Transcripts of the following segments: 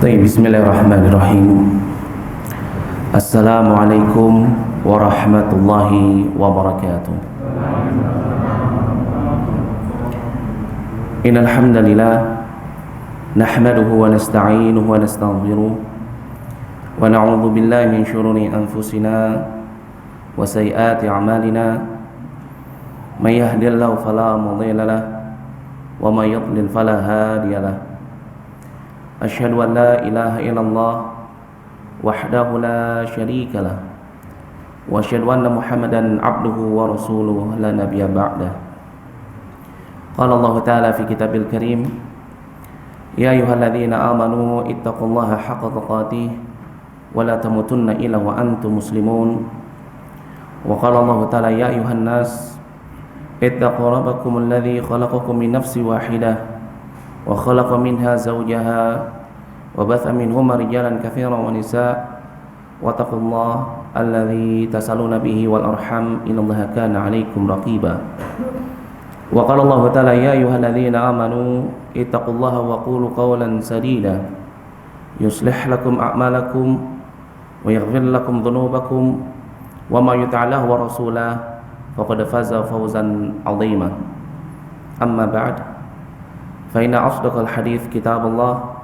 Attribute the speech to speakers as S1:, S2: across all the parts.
S1: Bismillahirrahmanirrahim. Assalamualaikum warahmatullahi wabarakatuh. Innal hamdalillah nahmaduhu wa nasta'inuhu wa nastaghfiruh wa na'udzu billahi min shururi anfusina wa sayyiati a'malina. May yahdihillahu fala mudilla lahu wa may yudlil fala hadiya lahu. Asyhadu an la ilaha illallah wahdahu la syarika lah wa asyhadu anna Muhammadan abduhu wa rasuluhu la nabiyya ba'dah. Qala Allah ta'ala fi kitabil karim, ya ayyuhalladzina amanu ittaqullaha haqqa tuqatih wa la tamutunna illa wa antum muslimun. Wa qala Allah ta'ala, ya ayyuhan nas ittaqu rabbakum alladzi khalaqakum min nafsin wahidah wa khalaqa minha zawjaha wa batha minhuma rijalan katsiran wa nisaa wa taqullaha alladzi tasaluna bihi wal arham innallaha kana 'alaikum raqiba. Wa qala Allah ta'ala, ya ayyuhalladzina amanu ittaqullaha wa qulu qawlan sadida yuslih lakum a'malakum wa yaghfir lakum dhunubakum wa may yuti'illah wa rasulahu faqad faza fawzan 'azima. Amma ba'd, fa inna asdaqal hadits kitabullah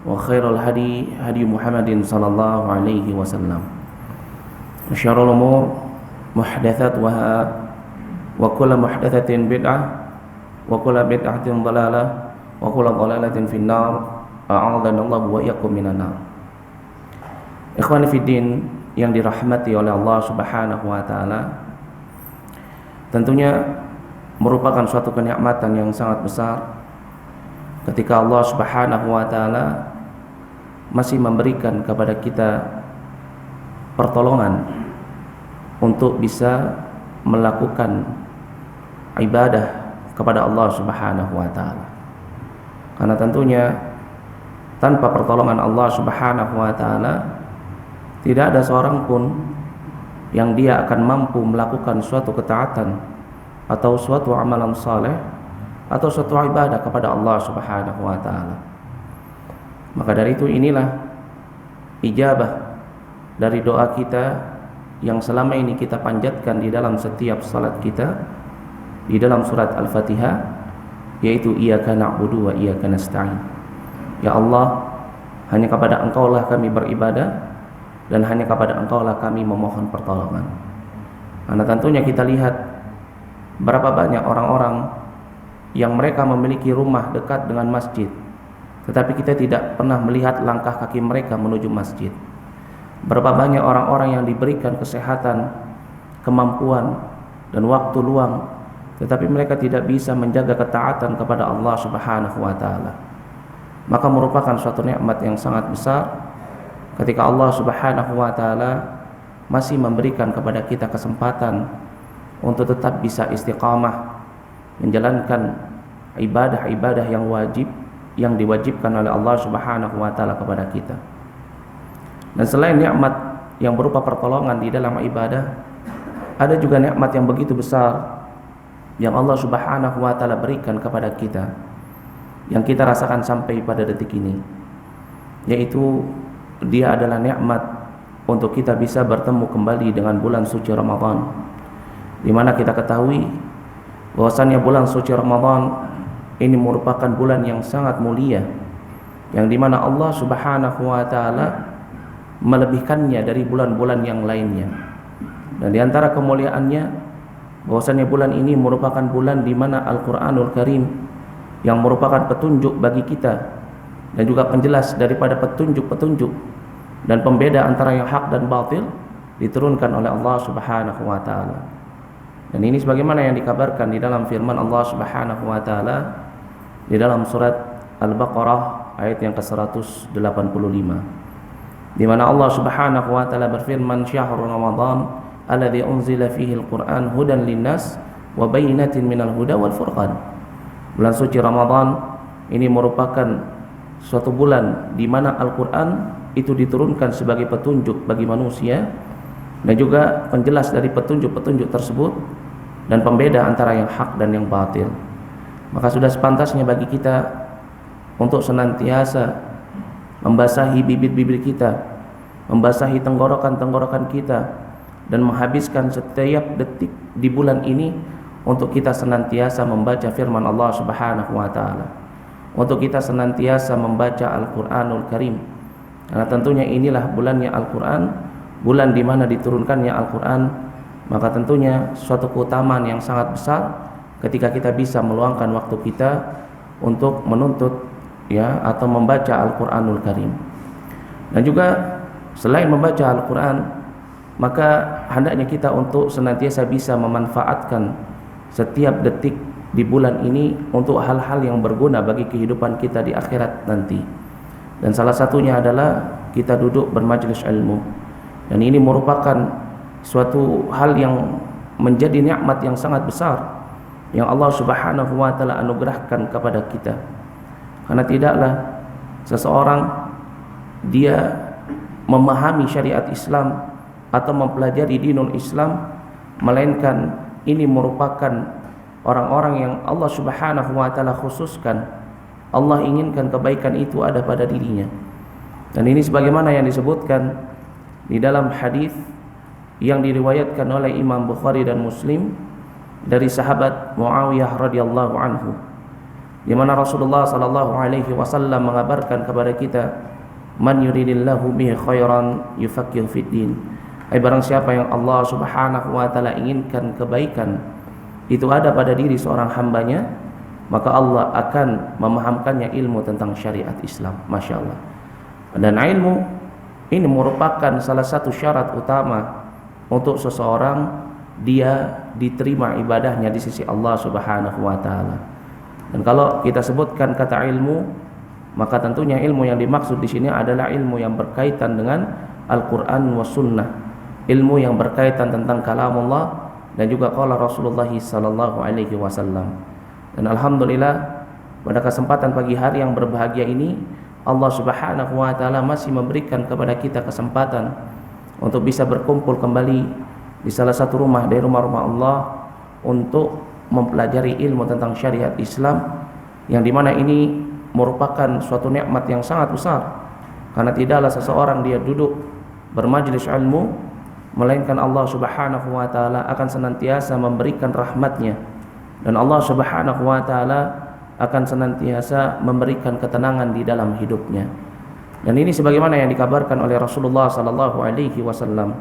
S1: wa khairal hadi hadi Muhammadin sallallahu alaihi wasallam. Wa syarrul umur muhdatsatuha wa kullu muhdatsatin bid'ah wa kullu bid'atin dhalalah wa kullu dhalalatin finnar. A'adhanallahu wa iyyakum minan nar. Ikhwani fid din yang dirahmati oleh Allah Subhanahu wa taala, tentunya merupakan suatu kenikmatan yang sangat besar ketika Allah Subhanahu wa taala masih memberikan kepada kita pertolongan untuk bisa melakukan ibadah kepada Allah Subhanahu wa taala. Karena tentunya tanpa pertolongan Allah Subhanahu wa taala tidak ada seorang pun yang dia akan mampu melakukan suatu ketaatan atau suatu amalan saleh atau suatu ibadah kepada Allah Subhanahu wa taala. Maka dari itu inilah ijabah dari doa kita yang selama ini kita panjatkan di dalam setiap salat kita di dalam surat Al-Fatihah, yaitu iyyaka na'budu wa iyyaka nasta'in. Ya Allah, hanya kepada Engkaulah kami beribadah dan hanya kepada Engkaulah kami memohon pertolongan. Karena tentunya kita lihat berapa banyak orang-orang yang mereka memiliki rumah dekat dengan masjid, tetapi kita tidak pernah melihat langkah kaki mereka menuju masjid. Berapa banyak orang-orang yang diberikan kesehatan, kemampuan, dan waktu luang, tetapi mereka tidak bisa menjaga ketaatan kepada Allah Subhanahu wa taala. Maka merupakan suatu nikmat yang sangat besar ketika Allah Subhanahu wa taala masih memberikan kepada kita kesempatan untuk tetap bisa istiqamah menjalankan ibadah-ibadah yang wajib yang diwajibkan oleh Allah Subhanahu wa taala kepada kita. Dan selain nikmat yang berupa pertolongan di dalam ibadah, ada juga nikmat yang begitu besar yang Allah Subhanahu wa taala berikan kepada kita yang kita rasakan sampai pada detik ini, yaitu dia adalah nikmat untuk kita bisa bertemu kembali dengan bulan suci Ramadan, di mana kita ketahui bahwasannya bulan suci Ramadan ini merupakan bulan yang sangat mulia, yang dimana Allah Subhanahu wa taala melebihkannya dari bulan-bulan yang lainnya. Dan diantara kemuliaannya bahwasannya bulan ini merupakan bulan di mana Al-Quranul Karim yang merupakan petunjuk bagi kita dan juga penjelas daripada petunjuk-petunjuk dan pembeda antara yang hak dan batil diturunkan oleh Allah Subhanahu wa taala. Dan ini sebagaimana yang dikabarkan di dalam firman Allah Subhanahu wa taala di dalam surat Al-Baqarah ayat yang ke-185, di mana Allah Subhanahu wa taala berfirman, syahrul Ramadan alladzi unzila fihi al-Qur'an hudan linnas wa bayyinatin minal huda wal furqan. Bulan suci Ramadan ini merupakan suatu bulan di mana Al-Qur'an itu diturunkan sebagai petunjuk bagi manusia dan juga penjelas dari petunjuk-petunjuk tersebut dan pembeda antara yang hak dan yang batil. Maka sudah sepantasnya bagi kita untuk senantiasa membasahi bibir-bibir kita, membasahi tenggorokan-tenggorokan kita, dan menghabiskan setiap detik di bulan ini untuk kita senantiasa membaca firman Allah Subhanahu wa taala, untuk kita senantiasa membaca Al-Qur'anul Karim. Karena tentunya inilah bulannya Al-Qur'an, bulan di mana diturunkannya Al-Qur'an, maka tentunya suatu keutamaan yang sangat besar ketika kita bisa meluangkan waktu kita untuk menuntut atau membaca Al-Qur'anul Karim. Dan juga selain membaca Al-Qur'an, maka hendaknya kita untuk senantiasa bisa memanfaatkan setiap detik di bulan ini untuk hal-hal yang berguna bagi kehidupan kita di akhirat nanti. Dan salah satunya adalah kita duduk bermajlis ilmu. Dan ini merupakan suatu hal yang menjadi nikmat yang sangat besar yang Allah Subhanahu wa taala anugerahkan kepada kita. Karena tidaklah seseorang dia memahami syariat Islam atau mempelajari dinul Islam, melainkan ini merupakan orang-orang yang Allah Subhanahu wa taala khususkan. Allah inginkan kebaikan itu ada pada dirinya. Dan ini sebagaimana yang disebutkan di dalam hadis yang diriwayatkan oleh Imam Bukhari dan Muslim dari sahabat Muawiyah radhiyallahu anhu, di mana Rasulullah sallallahu alaihi wasallam mengabarkan kepada kita, man yuridillahu bihi khairan yufaqihu fid din. Barang siapa yang Allah Subhanahu wa taala inginkan kebaikan itu ada pada diri seorang hambanya, maka Allah akan memahamkannya ilmu tentang syariat Islam. Masya Allah. Dan ilmu ini merupakan salah satu syarat utama untuk seseorang dia diterima ibadahnya di sisi Allah Subhanahu wa taala. Dan kalau kita sebutkan kata ilmu, maka tentunya ilmu yang dimaksud di sini adalah ilmu yang berkaitan dengan Al-Qur'an wa Sunnah, ilmu yang berkaitan tentang kalamullah dan juga qala Rasulullah sallallahu alaihi wasallam. Dan alhamdulillah pada kesempatan pagi hari yang berbahagia ini, Allah Subhanahu wa taala masih memberikan kepada kita kesempatan untuk bisa berkumpul kembali di salah satu rumah dari rumah-rumah Allah untuk mempelajari ilmu tentang syariat Islam, yang dimana ini merupakan suatu nikmat yang sangat besar. Karena tidaklah seseorang dia duduk bermajlis ilmu, melainkan Allah Subhanahu wa taala akan senantiasa memberikan rahmatnya, dan Allah Subhanahu wa taala akan senantiasa memberikan ketenangan di dalam hidupnya. Dan ini sebagaimana yang dikabarkan oleh Rasulullah sallallahu alaihi wasallam.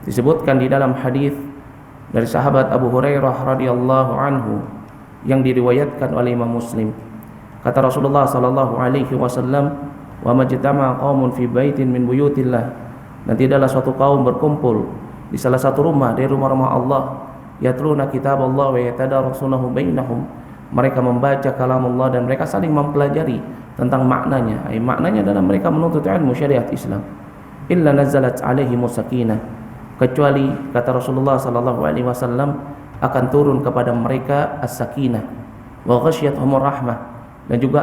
S1: Disebutkan di dalam hadis dari sahabat Abu Hurairah radhiyallahu anhu yang diriwayatkan oleh Imam Muslim. Kata Rasulullah sallallahu alaihi wasallam, "Wa majtama'a qaumun fi baitin min buyutillah." Dan tidaklah suatu kaum berkumpul di salah satu rumah dari rumah-rumah Allah, yatluna kitaballah wa yatadarasunahu bainahum. Mereka membaca kalam Allah dan mereka saling mempelajari tentang maknanya. Maknanya adalah mereka menuntut ilmu syariat Islam. Illa nazalat alaihimus sakinah. Kecuali kata Rasulullah sallallahu alaihi wasallam akan turun kepada mereka as-sakinah wa ghasyiyatuhumur rahmah, dan juga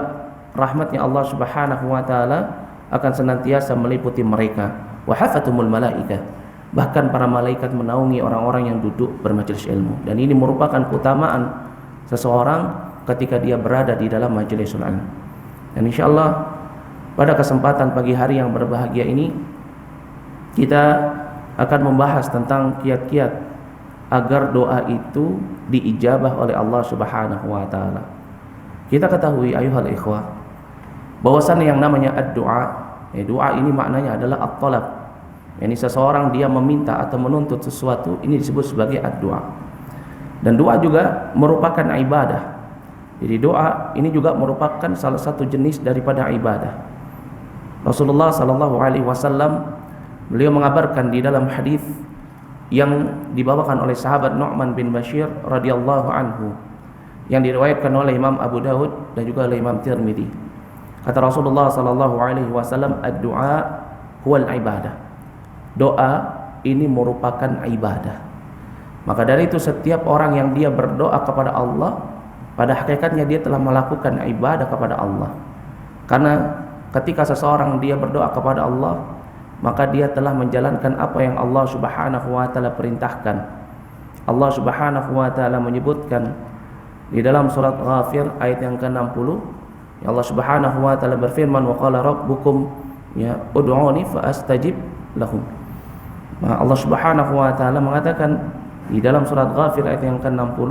S1: rahmatnya Allah Subhanahu wa taala akan senantiasa meliputi mereka. Wa hafatumul malaikah, bahkan para malaikat menaungi orang-orang yang duduk bermajelis ilmu. Dan ini merupakan keutamaan seseorang ketika dia berada di dalam majlisul ilmu. Dan insyaallah pada kesempatan pagi hari yang berbahagia ini kita akan membahas tentang kiat-kiat agar doa itu diijabah oleh Allah Subhanahu wa taala. Kita ketahui ayuhal ikhwah, bahwasannya yang namanya ad-du'a, doa ini maknanya adalah at-talab. Yani seseorang dia meminta atau menuntut sesuatu, ini disebut sebagai ad-du'a. Dan doa juga merupakan ibadah. Jadi doa ini juga merupakan salah satu jenis daripada ibadah. Rasulullah sallallahu alaihi wasallam beliau mengabarkan di dalam hadis yang dibawakan oleh sahabat Nu'man bin Bashir radhiyallahu anhu, yang diriwayatkan oleh Imam Abu Dawud dan juga oleh Imam Tirmidzi. Kata Rasulullah sallallahu alaihi wasallam, ad-du'a huwal ibadah. Doa ini merupakan ibadah. Maka dari itu setiap orang yang dia berdoa kepada Allah, pada hakikatnya dia telah melakukan ibadah kepada Allah. Karena ketika seseorang dia berdoa kepada Allah, maka dia telah menjalankan apa yang Allah Subhanahu wa taala perintahkan. Allah Subhanahu wa taala menyebutkan di dalam surat Ghafir ayat yang ke-60, Ya Allah Subhanahu wa taala berfirman, wa qala rabbukum ya ud'uni fa astajib lahum. Allah Subhanahu wa taala mengatakan di dalam surat Ghafir ayat yang ke-60,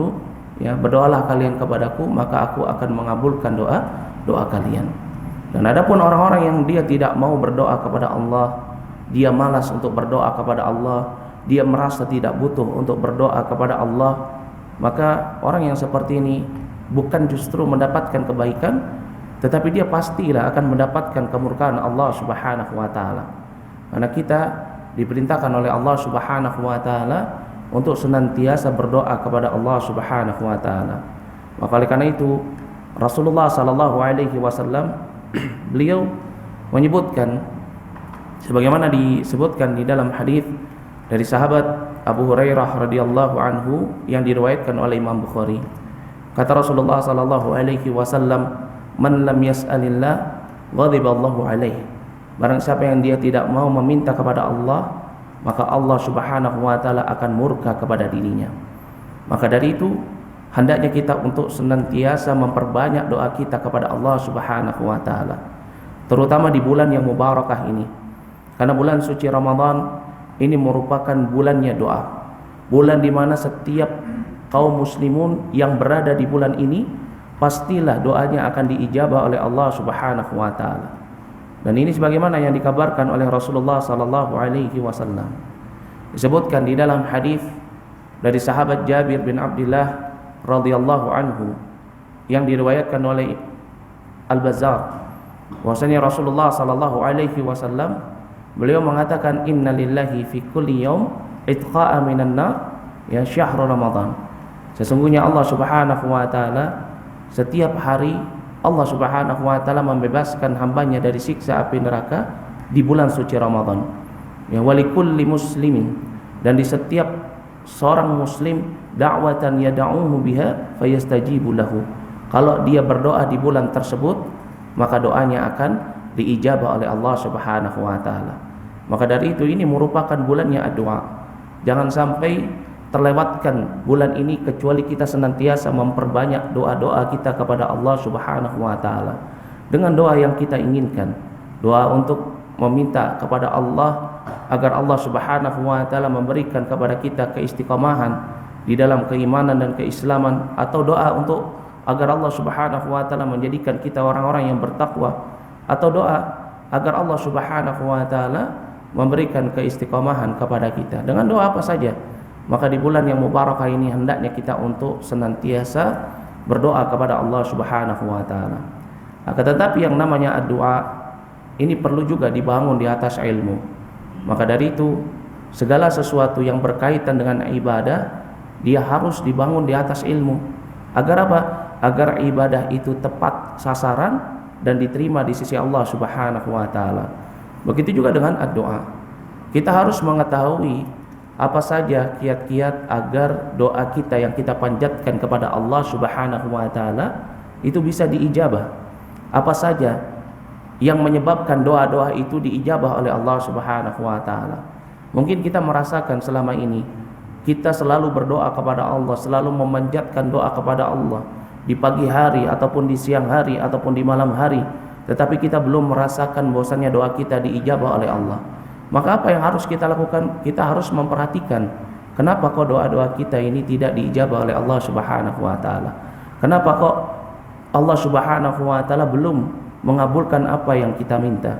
S1: ya, berdoalah kalian kepadaku maka aku akan mengabulkan doa kalian. Dan adapun orang-orang yang dia tidak mau berdoa kepada Allah, dia malas untuk berdoa kepada Allah, dia merasa tidak butuh untuk berdoa kepada Allah, maka orang yang seperti ini bukan justru mendapatkan kebaikan, tetapi dia pastilah akan mendapatkan kemurkaan Allah Subhanahu wa taala. Karena kita diperintahkan oleh Allah Subhanahu wa taala untuk senantiasa berdoa kepada Allah Subhanahu wa taala. Maka oleh karena itu Rasulullah sallallahu alaihi wasallam beliau menyebutkan sebagaimana disebutkan di dalam hadis dari sahabat Abu Hurairah radhiyallahu anhu yang diriwayatkan oleh Imam Bukhari. Kata Rasulullah sallallahu alaihi wasallam, "Man lam yas'alillah ghadiballahu alaihi." Barang siapa yang dia tidak mau meminta kepada Allah, maka Allah Subhanahu wa taala akan murka kepada dirinya. Maka dari itu hendaknya kita untuk senantiasa memperbanyak doa kita kepada Allah Subhanahu wa taala, terutama di bulan yang mubarakah ini. Karena bulan suci Ramadan ini merupakan bulannya doa. Bulan di mana setiap kaum muslimun yang berada di bulan ini pastilah doanya akan diijabah oleh Allah Subhanahu wa taala. Dan ini sebagaimana yang dikabarkan oleh Rasulullah sallallahu alaihi wasallam. Disebutkan di dalam hadis dari sahabat Jabir bin Abdullah radhiyallahu anhu yang diriwayatkan oleh Al-Bazzar, bahwasanya Rasulullah sallallahu alaihi wasallam beliau mengatakan, inna lillahi fi kulli yaum itqa'a minan nar ya syahrul Ramadan. Sesungguhnya Allah Subhanahu wa taala setiap hari Allah Subhanahu wa taala membebaskan hambanya dari siksa api neraka di bulan suci Ramadan. Ya walikulli muslimin, dan di setiap seorang muslim da'watan yad'uhu biha fayastajibu lahu. Kalau dia berdoa di bulan tersebut, maka doanya akan diijabah oleh Allah Subhanahu wa taala. Maka dari itu ini merupakan bulannya doa. Jangan sampai terlewatkan bulan ini kecuali kita senantiasa memperbanyak doa-doa kita kepada Allah Subhanahu wa taala dengan doa yang kita inginkan. Doa untuk meminta kepada Allah agar Allah Subhanahu wa taala memberikan kepada kita keistiqomahan di dalam keimanan dan keislaman, atau doa untuk agar Allah Subhanahu wa taala menjadikan kita orang-orang yang bertakwa, atau doa agar Allah Subhanahu wa taala memberikan keistiqomahan kepada kita. Dengan doa apa saja, maka di bulan yang mubarakah ini hendaknya kita untuk senantiasa berdoa kepada Allah Subhanahu wa taala. Akan tetapi yang namanya doa ini perlu juga dibangun di atas ilmu. Maka dari itu segala sesuatu yang berkaitan dengan ibadah dia harus dibangun di atas ilmu. Agar apa? Agar ibadah itu tepat sasaran dan diterima di sisi Allah Subhanahu wa taala. Begitu juga dengan doa. Kita harus mengetahui apa saja kiat-kiat agar doa kita yang kita panjatkan kepada Allah Subhanahu wa taala itu bisa diijabah. Apa saja yang menyebabkan doa-doa itu diijabah oleh Allah Subhanahu wa taala. Mungkin kita merasakan selama ini kita selalu berdoa kepada Allah, selalu memanjatkan doa kepada Allah di pagi hari ataupun di siang hari ataupun di malam hari, tetapi kita belum merasakan bahwasannya doa kita diijabah oleh Allah. Maka apa yang harus kita lakukan? Kita harus memperhatikan kenapa kok doa-doa kita ini tidak diijabah oleh Allah Subhanahu wa taala. Kenapa kok Allah Subhanahu wa taala belum mengabulkan apa yang kita minta?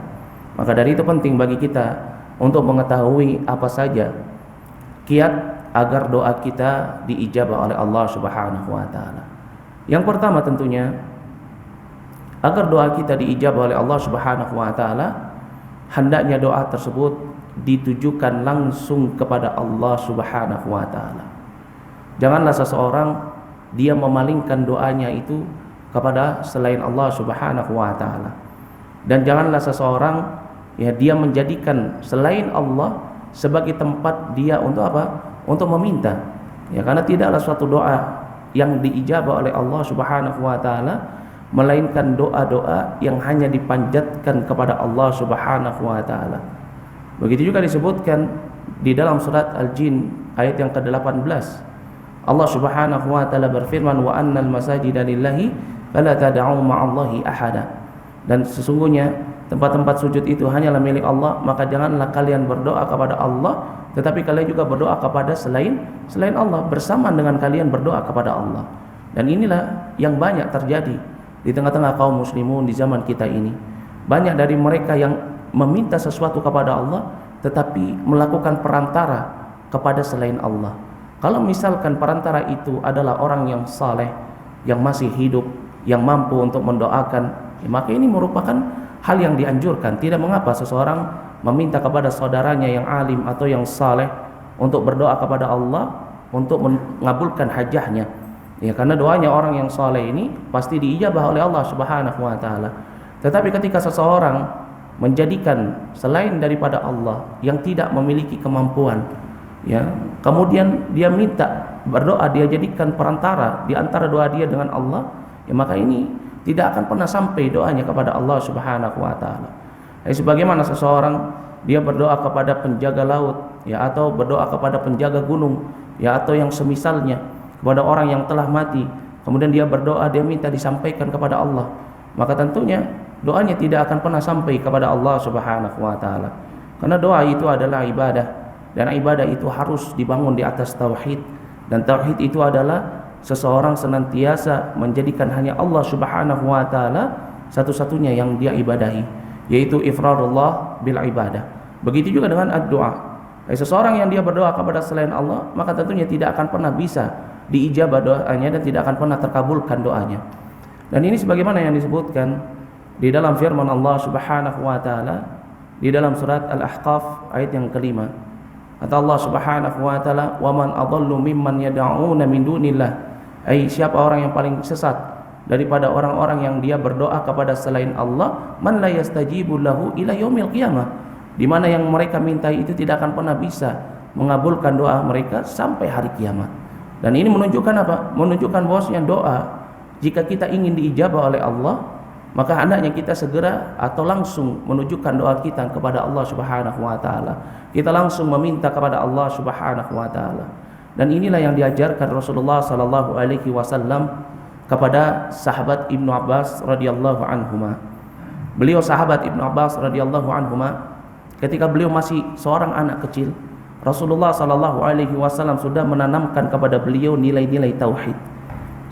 S1: Maka dari itu penting bagi kita untuk mengetahui apa saja kiat agar doa kita diijabah oleh Allah Subhanahu wa taala. Yang pertama tentunya agar doa kita diijabah oleh Allah Subhanahu wa taala, hendaknya doa tersebut ditujukan langsung kepada Allah Subhanahu wa taala. Janganlah seseorang dia memalingkan doanya itu kepada selain Allah Subhanahu wa taala. Dan janganlah seseorang dia menjadikan selain Allah sebagai tempat dia untuk apa? Untuk meminta. Ya, karena tidaklah suatu doa yang diijabah oleh Allah Subhanahu wa taala melainkan doa-doa yang hanya dipanjatkan kepada Allah Subhanahu wa taala. Begitu juga disebutkan di dalam surat Al-Jin ayat yang ke-18. Allah Subhanahu wa taala berfirman, wa annal masajida lillahi fala tad'u ma'allahi ahada. Dan sesungguhnya tempat-tempat sujud itu hanyalah milik Allah, maka janganlah kalian berdoa kepada Allah, tetapi kalian juga berdoa kepada selain Allah, bersamaan dengan kalian berdoa kepada Allah. Dan inilah yang banyak terjadi di tengah-tengah kaum muslimun di zaman kita ini. Banyak dari mereka yang meminta sesuatu kepada Allah tetapi melakukan perantara kepada selain Allah. Kalau misalkan perantara itu adalah orang yang saleh, yang masih hidup, yang mampu untuk mendoakan, maka ini merupakan hal yang dianjurkan. Tidak mengapa seseorang meminta kepada saudaranya yang alim atau yang saleh untuk berdoa kepada Allah untuk mengabulkan hajahnya. Ya, karena doanya orang yang saleh ini pasti diijabah oleh Allah Subhanahu wa taala. Tetapi ketika seseorang menjadikan selain daripada Allah yang tidak memiliki kemampuan, ya, kemudian dia minta berdoa, dia jadikan perantara di antara doa dia dengan Allah, ya, maka ini tidak akan pernah sampai doanya kepada Allah Subhanahu wa taala. Sebagaimana seseorang dia berdoa kepada penjaga laut, ya, atau berdoa kepada penjaga gunung, ya, atau yang semisalnya, kepada orang yang telah mati, kemudian dia berdoa, dia minta disampaikan kepada Allah, maka tentunya doanya tidak akan pernah sampai kepada Allah Subhanahu wa taala. Karena doa itu adalah ibadah, dan ibadah itu harus dibangun di atas tauhid, dan tauhid itu adalah seseorang senantiasa menjadikan hanya Allah Subhanahu wa taala satu-satunya yang dia ibadahi, yaitu ifradullah bil ibadah. Begitu juga dengan doa. Seseorang yang dia berdoa kepada selain Allah, maka tentunya tidak akan pernah bisa diijabah doanya dan tidak akan pernah terkabulkan doanya. Dan ini sebagaimana yang disebutkan di dalam firman Allah Subhanahu wa taala di dalam surat Al-Ahqaf ayat yang kelima. Kata Allah Subhanahu wa taala, "Wa man adallu mimman yad'una min dunillah." Siapa orang yang paling sesat daripada orang-orang yang dia berdoa kepada selain Allah, man la yastajibu lahu ila yaumil qiyamah, di mana yang mereka mintai itu tidak akan pernah bisa mengabulkan doa mereka sampai hari kiamat. Dan ini menunjukkan apa? Menunjukkan bahwasanya doa, jika kita ingin diijabah oleh Allah, maka hendaknya kita segera atau langsung menunjukkan doa kita kepada Allah Subhanahu wa taala. Kita langsung meminta kepada Allah Subhanahu wa taala. Dan inilah yang diajarkan Rasulullah sallallahu alaihi wasallam kepada sahabat Ibnu Abbas radhiyallahu anhuma. Beliau sahabat Ibnu Abbas radhiyallahu anhuma, ketika beliau masih seorang anak kecil, Rasulullah sallallahu alaihi wasallam sudah menanamkan kepada beliau nilai-nilai tauhid.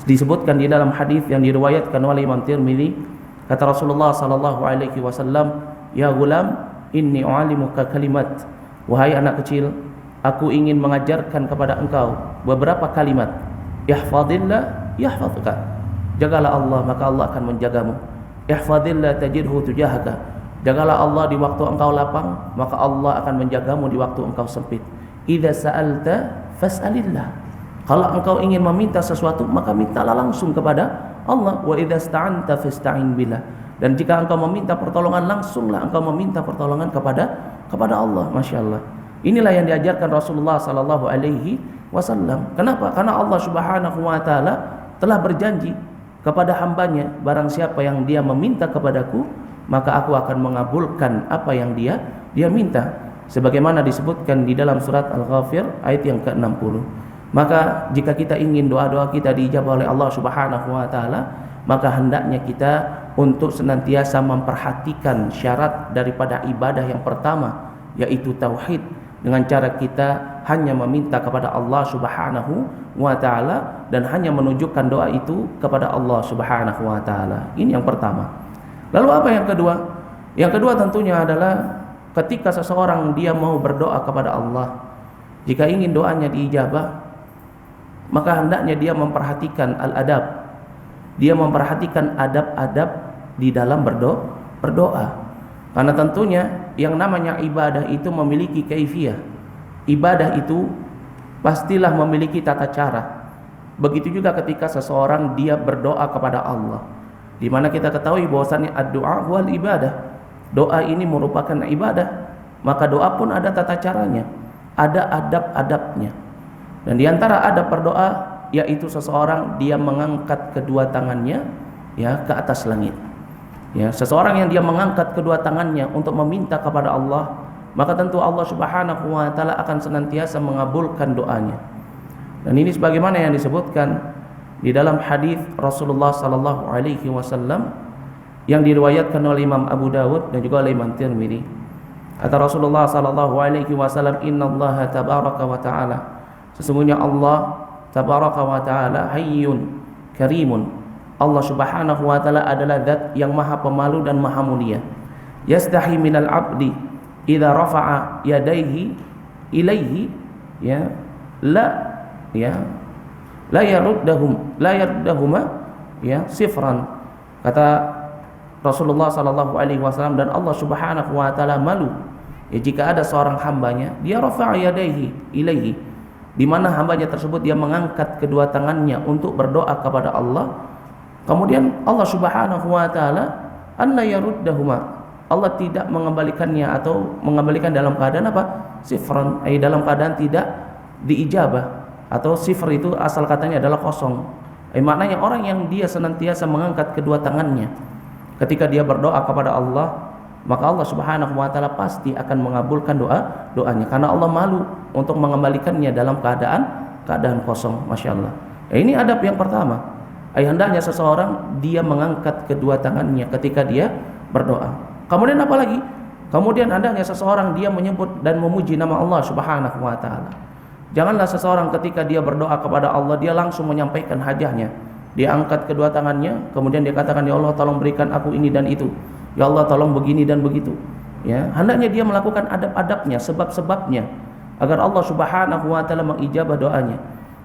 S1: Disebutkan di dalam hadis yang diriwayatkan oleh Imam Tirmidzi, kata Rasulullah sallallahu alaihi wasallam, "Ya gulam, inni u'allimuka kalimat." Wahai anak kecil, aku ingin mengajarkan kepada engkau beberapa kalimat. Ihfazillah yahfazuka. Jagalah Allah, maka Allah akan menjagamu. Ihfazillah tajidhu tujahaka. Jagalah Allah di waktu engkau lapang, maka Allah akan menjagamu di waktu engkau sempit. Idza sa'alta fas'alillah. Kalau engkau ingin meminta sesuatu, maka mintalah langsung kepada Allah. Wa idza sta'anta fasta'in billah. Dan jika engkau meminta pertolongan, langsunglah engkau meminta pertolongan kepada Allah. Masya Allah. Inilah yang diajarkan Rasulullah sallallahu alaihi wasallam. Kenapa? Karena Allah Subhanahu wa taala telah berjanji kepada hambanya, barang siapa yang dia meminta kepadaku, maka aku akan mengabulkan apa yang dia minta, sebagaimana disebutkan di dalam surat Al-Ghafir ayat yang ke-60. Maka jika kita ingin doa-doa kita diijabah oleh Allah Subhanahu wa taala, maka hendaknya kita untuk senantiasa memperhatikan syarat daripada ibadah yang pertama, yaitu tauhid, dengan cara kita hanya meminta kepada Allah Subhanahu wa taala dan hanya menunjukkan doa itu kepada Allah Subhanahu wa taala. Ini yang pertama. Lalu apa yang kedua? Yang kedua tentunya adalah ketika seseorang dia mau berdoa kepada Allah, jika ingin doanya diijabah, maka hendaknya dia memperhatikan al-adab. Dia memperhatikan adab-adab di dalam berdoa. Karena tentunya yang namanya ibadah itu memiliki kaifiyah. Ibadah itu pastilah memiliki tata cara. Begitu juga ketika seseorang dia berdoa kepada Allah, di mana kita ketahui bahwasannya ad-du'a wal ibadah. Doa ini merupakan ibadah, maka doa pun ada tata caranya, ada adab-adabnya. Dan di antara adab berdoa yaitu seseorang dia mengangkat kedua tangannya ya ke atas langit. Ya, seseorang yang dia mengangkat kedua tangannya untuk meminta kepada Allah, maka tentu Allah Subhanahu wa taala akan senantiasa mengabulkan doanya. Dan ini sebagaimana yang disebutkan di dalam hadis Rasulullah sallallahu alaihi wasallam yang diriwayatkan oleh Imam Abu Dawud dan juga oleh Imam Tirmidzi. Kata Rasulullah sallallahu alaihi wasallam, "Innallaha tabaraka wa ta'ala." Sesungguhnya Allah tabaraka wa ta'ala hayyun karimun. Allah Subhanahu wa taala adalah zat yang maha pemalu dan maha mulia. Yastahi minal 'abdi idza rafa'a yadayhi ilaihi ya la yaruddahuma ya sifran. Kata Rasulullah sallallahu alaihi wasallam, dan Allah Subhanahu wa taala malu ya jika ada seorang hambanya dia rafa'a yadayhi ilaihi, di mana hambanya tersebut dia mengangkat kedua tangannya untuk berdoa kepada Allah, kemudian Allah Subhanahu wa taala anna yaruddahuma, Allah tidak mengembalikannya atau mengembalikan dalam keadaan apa? Sifran, dalam keadaan tidak diijabah, atau sifr itu asal katanya adalah kosong. Maknanya orang yang dia senantiasa mengangkat kedua tangannya ketika dia berdoa kepada Allah, maka Allah Subhanahu wa taala pasti akan mengabulkan doanya, karena Allah malu untuk mengembalikannya dalam keadaan kosong. Masya Allah. Ini adab yang pertama. Hendaknya seseorang dia mengangkat kedua tangannya ketika dia berdoa. Kemudian apa lagi? Kemudian hendaknya seseorang dia menyebut dan memuji nama Allah Subhanahu wa taala. Janganlah seseorang ketika dia berdoa kepada Allah dia langsung menyampaikan hajahnya. Dia angkat kedua tangannya, kemudian dia katakan, "Ya Allah, tolong berikan aku ini dan itu. Ya Allah, tolong begini dan begitu." Ya, hendaknya dia melakukan adab-adabnya, sebab-sebabnya agar Allah Subhanahu wa taala mengijabah doanya.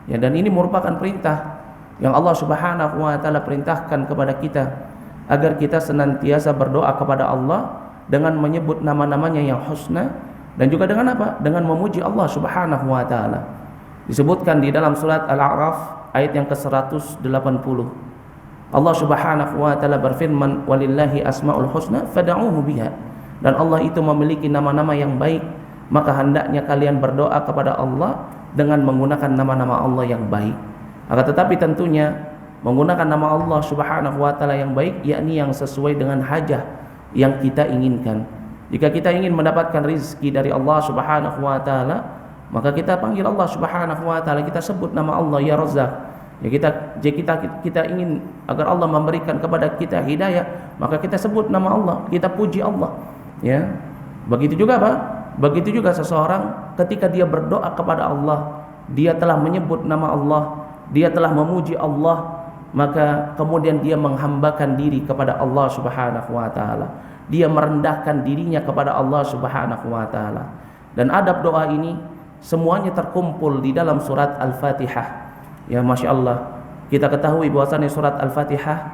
S1: Ya, dan ini merupakan perintah yang Allah Subhanahu wa taala perintahkan kepada kita agar kita senantiasa berdoa kepada Allah dengan menyebut nama-namanya yang husna, dan juga dengan apa? Dengan memuji Allah Subhanahu wa taala. Disebutkan di dalam surat Al-A'raf ayat yang ke-180. Allah Subhanahu wa taala berfirman, "Walillahi asmaul husna fad'uuhu biha." Dan Allah itu memiliki nama-nama yang baik, maka hendaknya kalian berdoa kepada Allah dengan menggunakan nama-nama Allah yang baik. Akan tetapi tentunya menggunakan nama Allah Subhanahu wa taala yang baik, yakni yang sesuai dengan hajah yang kita inginkan. Jika kita ingin mendapatkan rizki dari Allah Subhanahu wa taala, maka kita panggil Allah Subhanahu wa taala, kita sebut nama Allah ya Razzaq. Ya, kita ingin agar Allah memberikan kepada kita hidayah, maka kita sebut nama Allah, kita puji Allah. Ya. Begitu juga apa? Begitu juga seseorang ketika dia berdoa kepada Allah, dia telah menyebut nama Allah, dia telah memuji Allah, maka kemudian dia menghambakan diri kepada Allah Subhanahu wa taala. Dia merendahkan dirinya kepada Allah Subhanahu wa taala. Dan adab doa ini semuanya terkumpul di dalam surat Al-Fatihah. Ya, Masya Allah, kita ketahui bahwasanya surat Al-Fatihah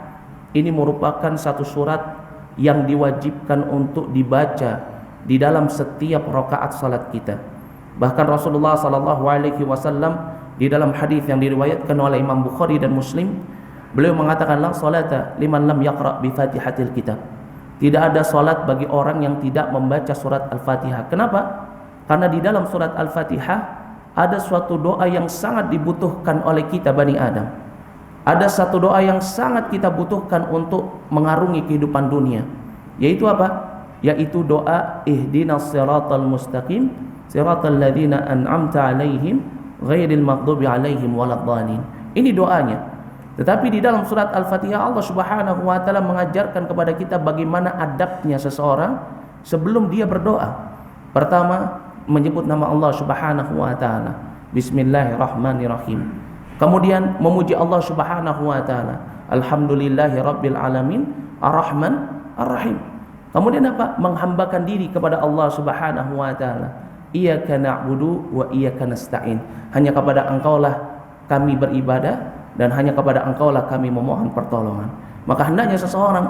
S1: ini merupakan satu surat yang diwajibkan untuk dibaca di dalam setiap rakaat salat kita. Bahkan Rasulullah sallallahu alaihi wasallam di dalam hadis yang diriwayatkan oleh Imam Bukhari dan Muslim, beliau mengatakan, "La salata liman lam yaqra bi Fatihatil Kitab." Tidak ada salat bagi orang yang tidak membaca surat Al-Fatihah. Kenapa? Karena di dalam surat Al-Fatihah ada suatu doa yang sangat dibutuhkan oleh kita Bani Adam. Ada satu doa yang sangat kita butuhkan untuk mengarungi kehidupan dunia. Yaitu apa? Yaitu doa ihdinas siratal mustaqim siratal ladzina an'amta alaihim ghairil maghdubi alaihim waladdallin. Ini doanya. Tetapi di dalam surat Al-Fatihah Allah Subhanahu wa taala mengajarkan kepada kita bagaimana adabnya seseorang sebelum dia berdoa. Pertama, menyebut nama Allah Subhanahu wa taala. Bismillahirrahmanirrahim. Kemudian memuji Allah Subhanahu wa taala. Alhamdulillahirabbil alamin, Ar-Rahman Ar-Rahim. Kemudian apa? Menghambakan diri kepada Allah Subhanahu wa taala. Iyyaka na'budu wa iyyaka nasta'in. Hanya kepada Engkaulah kami beribadah dan hanya kepada Engkaulah kami memohon pertolongan. Maka hendaknya seseorang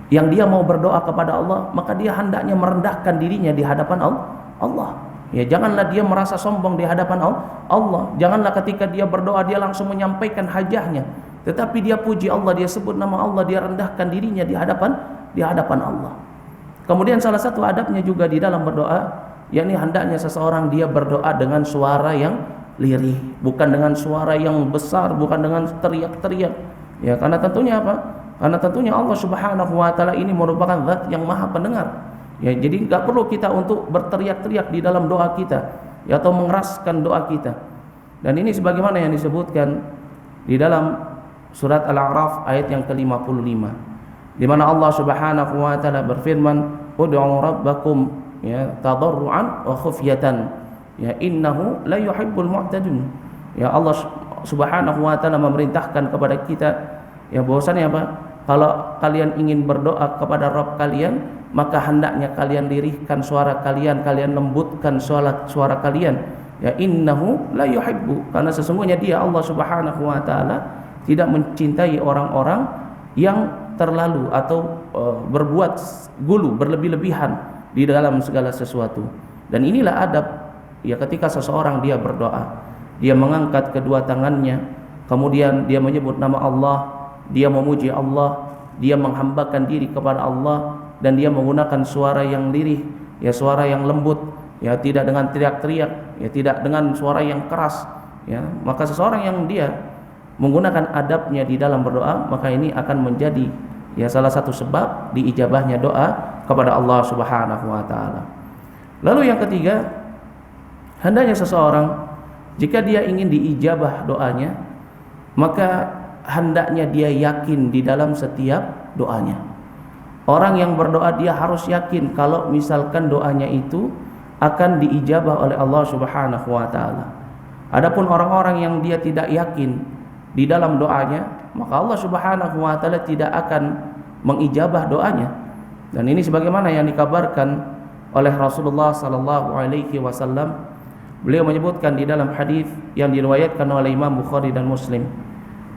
S1: yang dia mau berdoa kepada Allah, maka dia hendaknya merendahkan dirinya di hadapan Allah. Ya, janganlah dia merasa sombong di hadapan Allah. Janganlah ketika dia berdoa dia langsung menyampaikan hajahnya, tetapi dia puji Allah, dia sebut nama Allah, dia rendahkan dirinya di hadapan Allah. Kemudian salah satu adabnya juga di dalam berdoa, yakni hendaknya seseorang dia berdoa dengan suara yang lirih, bukan dengan suara yang besar, bukan dengan teriak-teriak. Ya, karena tentunya apa? Karena tentunya Allah Subhanahu wa taala ini merupakan zat yang maha pendengar. Ya, jadi enggak perlu kita untuk berteriak-teriak di dalam doa kita, ya, atau mengeraskan doa kita. Dan ini sebagaimana yang disebutkan di dalam surat Al-A'raf ayat yang ke-55, di mana Allah Subhanahu wa taala berfirman, "Ud'u rabbakum ya tadarruan wa khufyatan ya innahu la yuhibbul mu'tadin." Ya, Allah Subhanahu wa taala memerintahkan kepada kita ya bahwasanya apa? Kalau kalian ingin berdoa kepada Rabb kalian, maka hendaknya kalian lirihkan suara kalian, kalian lembutkan suara kalian. Ya innahu la yuhibbu, karena sesungguhnya Dia Allah Subhanahu wa taala tidak mencintai orang-orang yang terlalu atau berbuat gulu, berlebih-lebihan di dalam segala sesuatu. Dan inilah adab ya ketika seseorang dia berdoa, dia mengangkat kedua tangannya, kemudian dia menyebut nama Allah, dia memuji Allah, dia menghambakan diri kepada Allah, dan dia menggunakan suara yang lirih, ya suara yang lembut, ya tidak dengan teriak-teriak, ya tidak dengan suara yang keras, ya. Maka seseorang yang dia menggunakan adabnya di dalam berdoa, maka ini akan menjadi ya salah satu sebab diijabahnya doa kepada Allah Subhanahu wa taala. Lalu yang ketiga, hendaknya seseorang jika dia ingin diijabah doanya, maka hendaknya dia yakin di dalam setiap doanya. Orang yang berdoa dia harus yakin kalau misalkan doanya itu akan diijabah oleh Allah Subhanahu wa taala. Adapun orang-orang yang dia tidak yakin di dalam doanya, maka Allah Subhanahu wa taala tidak akan mengijabah doanya. Dan ini sebagaimana yang dikabarkan oleh Rasulullah sallallahu alaihi wasallam. Beliau menyebutkan di dalam hadis yang diriwayatkan oleh Imam Bukhari dan Muslim,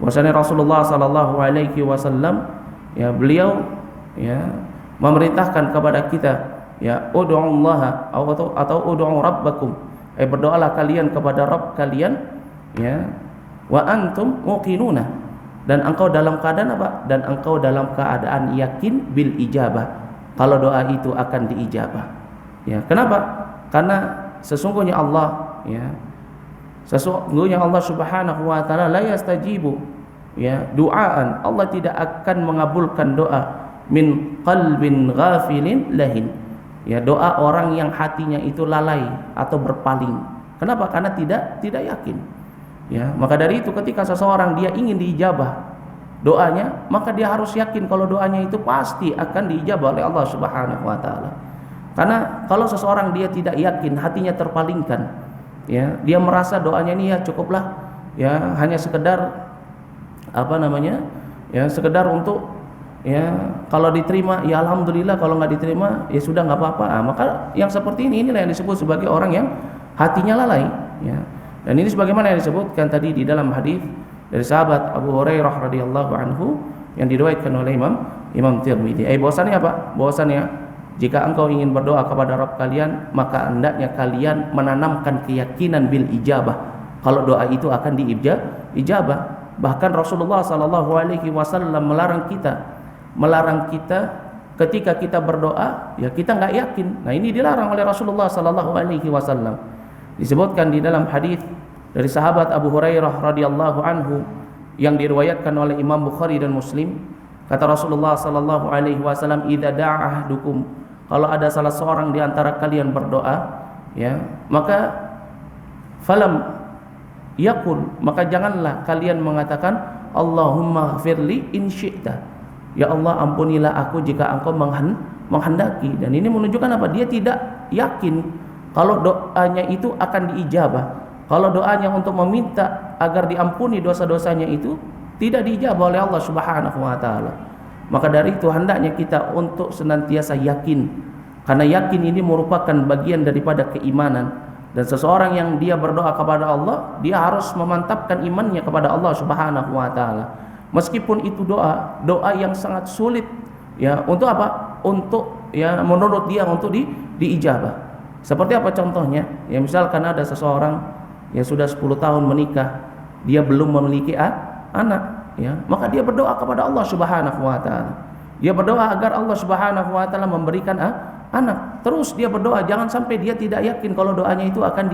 S1: bahwasanya Rasulullah sallallahu alaihi wasallam ya beliau ya memerintahkan kepada kita ya ud'ullaha atau ud'u rabbakum, berdoalah kalian kepada Rabb kalian ya wa antum muqinuna, dan engkau dalam keadaan apa? Dan engkau dalam keadaan yakin bil ijabah, kalau doa itu akan diijabah. Ya, kenapa? Karena sesungguhnya Allah ya sesungguhnya Allah Subhanahu wa taala la yastajibu ya duaan, Allah tidak akan mengabulkan doa min qalbin ghafilin lahin, ya doa orang yang hatinya itu lalai atau berpaling. Kenapa? Karena tidak yakin. Ya, maka dari itu ketika seseorang dia ingin diijabah doanya, maka dia harus yakin kalau doanya itu pasti akan diijabah oleh Allah Subhanahu wa taala. Karena kalau seseorang dia tidak yakin, hatinya terpalingkan, ya, dia merasa doanya ini ya cukuplah, ya hanya sekedar ya sekedar untuk ya kalau diterima ya alhamdulillah, kalau nggak diterima ya sudah nggak apa-apa. Maka yang seperti inilah yang disebut sebagai orang yang hatinya lalai, ya. Dan ini sebagaimana yang disebutkan tadi di dalam hadis dari sahabat Abu Hurairah radhiyallahu anhu yang diriwayatkan oleh Imam Tirmidzi. Bahwasannya apa? Bahwasannya jika engkau ingin berdoa kepada Rabb kalian, maka hendaknya kalian menanamkan keyakinan bil ijabah, kalau doa itu akan diijabah. Bahkan Rasulullah sallallahu alaihi wasallam melarang kita ketika kita berdoa ya kita enggak yakin. Nah, ini dilarang oleh Rasulullah sallallahu alaihi wasallam. Disebutkan di dalam hadis dari sahabat Abu Hurairah radhiyallahu anhu yang diriwayatkan oleh Imam Bukhari dan Muslim, kata Rasulullah sallallahu alaihi wasallam, "Idza da'a ahdukum", kalau ada salah seorang di antara kalian berdoa, ya, maka falam yakul, maka janganlah kalian mengatakan Allahumma ghfirli in syi'ta, ya Allah ampunilah aku jika engkau menghendaki. Dan ini menunjukkan apa? Dia tidak yakin kalau doanya itu akan diijabah. Kalau doanya untuk meminta agar diampuni dosa-dosanya itu tidak diijabah oleh Allah Subhanahu wa taala. Maka dari itu hendaknya kita untuk senantiasa yakin, karena yakin ini merupakan bagian daripada keimanan. Dan seseorang yang dia berdoa kepada Allah, dia harus memantapkan imannya kepada Allah Subhanahu wa taala. Meskipun itu doa yang sangat sulit, ya, untuk apa? Untuk ya menurut dia untuk diijabah. Seperti apa contohnya? Ya misalkan ada seseorang yang sudah 10 tahun menikah, dia belum memiliki anak, ya, maka dia berdoa kepada Allah Subhanahu wa taala. Dia berdoa agar Allah Subhanahu wa taala memberikan anak. Terus dia berdoa, jangan sampai dia tidak yakin kalau doanya itu akan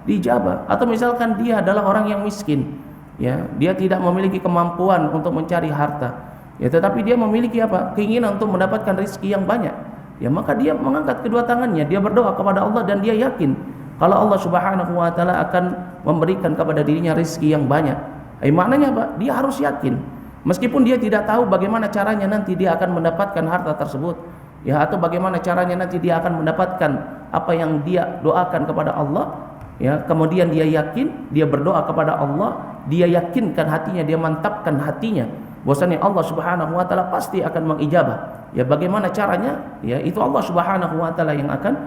S1: diijabah. Atau misalkan dia adalah orang yang miskin, ya, dia tidak memiliki kemampuan untuk mencari harta, ya, tetapi dia memiliki apa? Keinginan untuk mendapatkan rezeki yang banyak. Ya, maka dia mengangkat kedua tangannya, dia berdoa kepada Allah dan dia yakin kalau Allah Subhanahu wa taala akan memberikan kepada dirinya rezeki yang banyak. Maknanya apa? Dia harus yakin, meskipun dia tidak tahu bagaimana caranya nanti dia akan mendapatkan harta tersebut, ya, atau bagaimana caranya nanti dia akan mendapatkan apa yang dia doakan kepada Allah, ya. Kemudian dia yakin, dia berdoa kepada Allah, dia yakinkan hatinya, dia mantapkan hatinya bahwasanya Allah Subhanahu wa taala pasti akan mengijabah. Ya, bagaimana caranya? Ya, itu Allah Subhanahu wa taala yang akan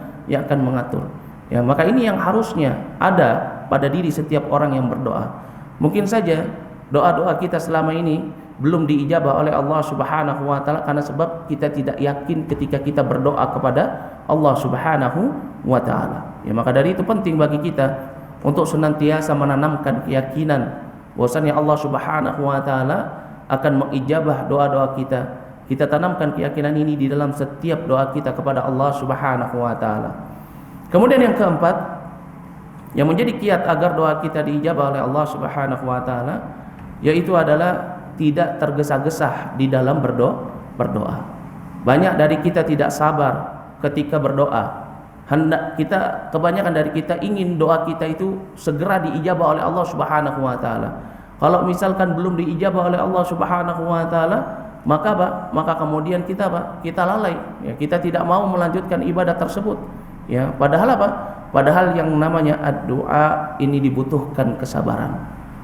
S1: mengatur. Ya, maka ini yang harusnya ada pada diri setiap orang yang berdoa. Mungkin saja doa-doa kita selama ini belum diijabah oleh Allah Subhanahu wa taala karena sebab kita tidak yakin ketika kita berdoa kepada Allah Subhanahu wa taala. Ya, maka dari itu penting bagi kita untuk senantiasa menanamkan keyakinan bahwasanya Allah Subhanahu wa taala akan mengijabah doa-doa kita. Kita tanamkan keyakinan ini di dalam setiap doa kita kepada Allah Subhanahu wa taala. Kemudian yang keempat, yang menjadi kiat agar doa kita diijabah oleh Allah Subhanahu wa taala, yaitu adalah tidak tergesa-gesa di dalam berdoa. Banyak dari kita tidak sabar ketika berdoa. Kebanyakan dari kita ingin doa kita itu segera diijabah oleh Allah Subhanahu wa taala. Kalau misalkan belum diijabah oleh Allah Subhanahu wa taala, maka kemudian kita lalai, ya, kita tidak mau melanjutkan ibadah tersebut. Ya, padahal Padahal yang namanya doa ini dibutuhkan kesabaran.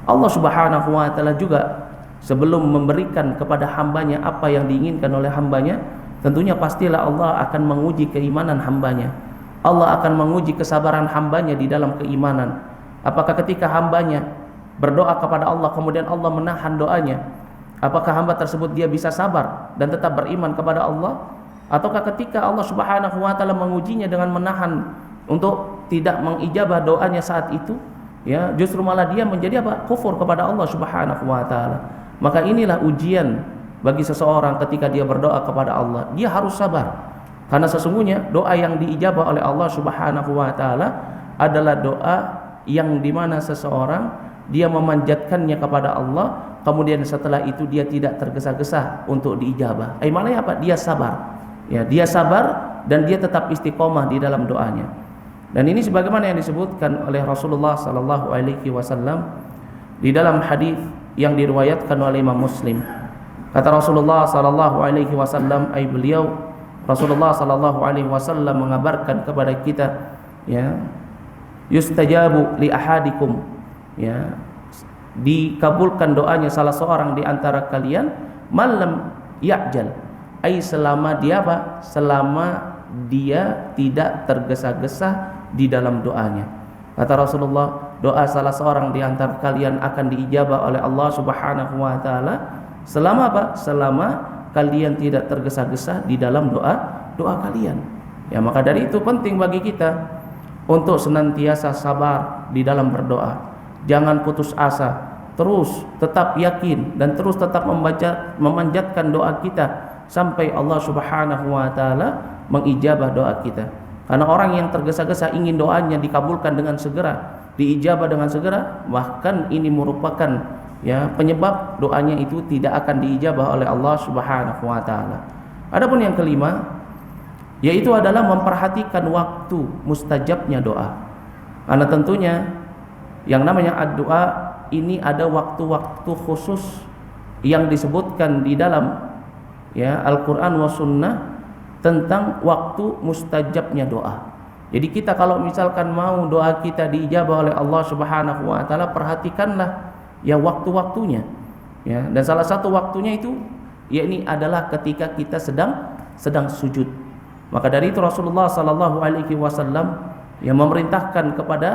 S1: Allah Subhanahu wa taala juga sebelum memberikan kepada hambanya apa yang diinginkan oleh hambanya, tentunya pastilah Allah akan menguji keimanan hambanya. Allah akan menguji kesabaran hambanya di dalam keimanan. Apakah ketika hambanya berdoa kepada Allah kemudian Allah menahan doanya, apakah hamba tersebut dia bisa sabar dan tetap beriman kepada Allah? Ataukah ketika Allah Subhanahu wa taala mengujinya dengan menahan untuk tidak mengijabah doanya saat itu, ya, justru malah dia menjadi kufur kepada Allah Subhanahu wa taala. Maka inilah ujian bagi seseorang ketika dia berdoa kepada Allah. Dia harus sabar. Karena sesungguhnya doa yang diijabah oleh Allah Subhanahu wa taala adalah doa yang dimana seseorang dia memanjatkannya kepada Allah, kemudian setelah itu dia tidak tergesa-gesa untuk diijabah. Maknanya apa? Dia sabar. Ya, dia sabar dan dia tetap istiqomah di dalam doanya. Dan ini sebagaimana yang disebutkan oleh Rasulullah sallallahu alaihi wasallam di dalam hadis yang diriwayatkan oleh Imam Muslim. Kata Rasulullah sallallahu alaihi wasallam, beliau Rasulullah sallallahu alaihi wasallam mengabarkan kepada kita, ya, yustajabu li ahadikum, ya, dikabulkan doanya salah seorang di antara kalian malam ya'jal, selama dia tidak tergesa-gesa di dalam doanya. Kata Rasulullah, doa salah seorang di antara kalian akan diijabah oleh Allah Subhanahu wa taala selama kalian tidak tergesa-gesa di dalam doa kalian. Ya, maka dari itu penting bagi kita untuk senantiasa sabar di dalam berdoa. Jangan putus asa, terus tetap yakin dan terus tetap memanjatkan doa kita sampai Allah Subhanahu wa taala mengijabah doa kita. Karena orang yang tergesa-gesa ingin doanya dikabulkan dengan segera, diijabah dengan segera, bahkan ini merupakan, ya, penyebab doanya itu tidak akan diijabah oleh Allah Subhanahu wa taala. Adapun yang kelima, yaitu adalah memperhatikan waktu mustajabnya doa. Karena tentunya yang namanya doa ini ada waktu-waktu khusus yang disebutkan di dalam, ya, Al-Quran wa Sunnah tentang waktu mustajabnya doa. Jadi kita kalau misalkan mau doa kita diijabah oleh Allah Subhanahu wa taala, perhatikanlah, ya, waktu-waktunya, ya. Dan salah satu waktunya itu yakni adalah ketika kita sedang sujud. Maka dari itu Rasulullah sallallahu alaihi wasallam yang memerintahkan kepada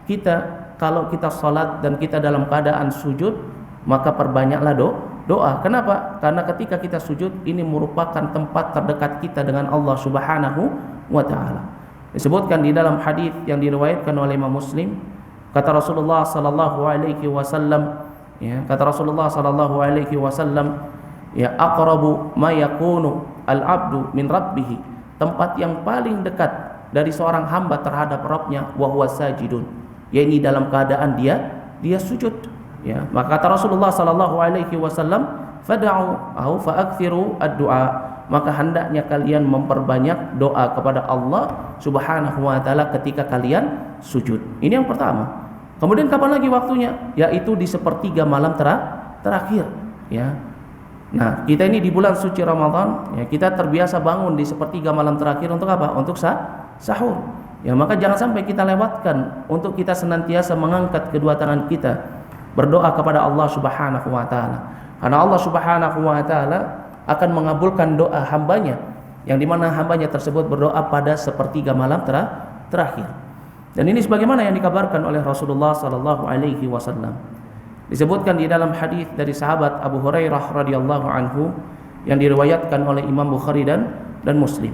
S1: kita kalau kita salat dan kita dalam keadaan sujud, maka perbanyaklah doa. Kenapa? Karena ketika kita sujud ini merupakan tempat terdekat kita dengan Allah Subhanahu wa taala. Disebutkan di dalam hadis yang diriwayatkan oleh Imam Muslim, kata Rasulullah sallallahu alaihi wasallam, ya, kata Rasulullah sallallahu alaihi wasallam, ya, aqrabu ma yakunu al-'abdu min rabbih, tempat yang paling dekat dari seorang hamba terhadap Rabbnya, wa huwa sajidun, yakni dalam keadaan dia sujud. Ya, maka kata Rasulullah sallallahu alaihi wasallam, fad'u au fa'akthiru ad-du'a, maka hendaknya kalian memperbanyak doa kepada Allah Subhanahu wa taala ketika kalian sujud. Ini yang pertama. Kemudian kapan lagi waktunya? Yaitu di sepertiga malam terakhir, ya. Nah, kita ini di bulan suci Ramadan, ya, kita terbiasa bangun di sepertiga malam terakhir untuk apa? Untuk sahur. Ya, maka jangan sampai kita lewatkan untuk kita senantiasa mengangkat kedua tangan kita berdoa kepada Allah Subhanahu wa taala. Karena Allah Subhanahu wa taala akan mengabulkan doa hambanya, yang dimana hambanya tersebut berdoa pada sepertiga malam terakhir. Dan ini sebagaimana yang dikabarkan oleh Rasulullah sallallahu alaihi wasallam. Disebutkan di dalam hadis dari sahabat Abu Hurairah radhiyallahu anhu yang diriwayatkan oleh Imam Bukhari dan Muslim.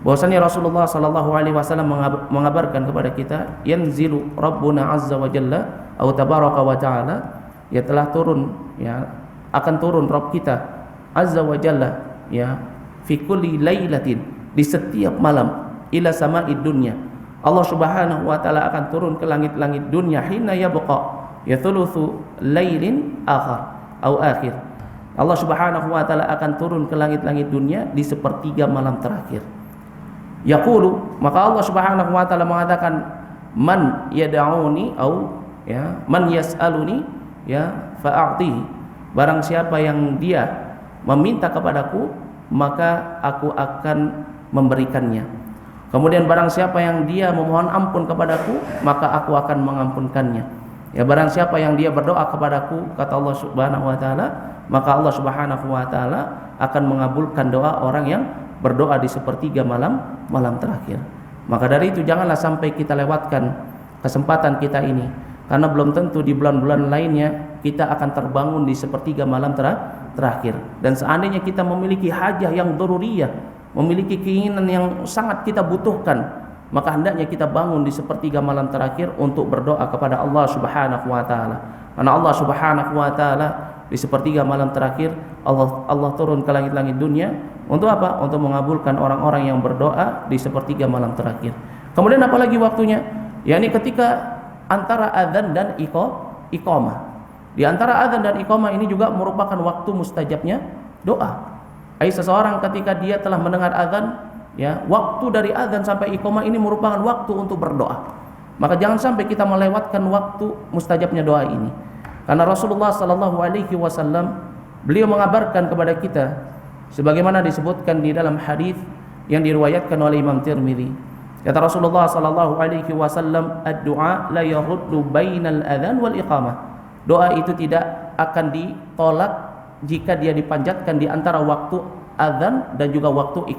S1: Bahwasanya Rasulullah sallallahu alaihi wasallam mengabarkan kepada kita, yanzilu Rabbuna azza wa jalla atau tabaraka wa taala, ya telah turun, ya akan turun Rabb kita azza wa jalla, ya fi kulli lailatin, di setiap malam, ila sama'id dunya. Allah Subhanahu wa taala akan turun ke langit-langit dunia, hina yabqa ya thulutsu lailin akhir. Allah Subhanahu wa taala akan turun ke langit-langit dunia di sepertiga malam terakhir. Yaqulu, maka Allah Subhanahu wa taala mengatakan, man yad'uni au ya man yas'aluni ya fa'atihi. Barang siapa yang dia meminta kepadaku, maka aku akan memberikannya. Kemudian barang siapa yang dia memohon ampun kepadaku, maka aku akan mengampunkannya. Ya, barang siapa yang dia berdoa kepadaku, kata Allah Subhanahu wa taala, maka Allah Subhanahu wa taala akan mengabulkan doa orang yang berdoa di sepertiga malam terakhir. Maka dari itu janganlah sampai kita lewatkan kesempatan kita ini, karena belum tentu di bulan-bulan lainnya kita akan terbangun di sepertiga malam terakhir. Dan seandainya kita memiliki hajah yang daruriyah, memiliki keinginan yang sangat kita butuhkan, maka hendaknya kita bangun di sepertiga malam terakhir untuk berdoa kepada Allah Subhanahu wa taala. Karena Allah Subhanahu wa taala di sepertiga malam terakhir Allah turun ke langit-langit dunia untuk apa? Untuk mengabulkan orang-orang yang berdoa di sepertiga malam terakhir. Kemudian apalagi waktunya? yakni ketika antara adzan dan iqamah. Di antara adzan dan iqamah ini juga merupakan waktu mustajabnya doa. Seseorang ketika dia telah mendengar adzan, ya, waktu dari adzan sampai iqamah ini merupakan waktu untuk berdoa. Maka jangan sampai kita melewatkan waktu mustajabnya doa ini. Karena Rasulullah sallallahu alaihi wasallam beliau mengabarkan kepada kita sebagaimana disebutkan di dalam hadis yang diriwayatkan oleh Imam Tirmidzi. Kata Rasulullah sallallahu alaihi wasallam, "Ad-du'a la yaruddu bainal adzan wal iqamah." Doa itu tidak akan ditolak jika dia dipanjatkan di antara waktu adzan dan juga waktu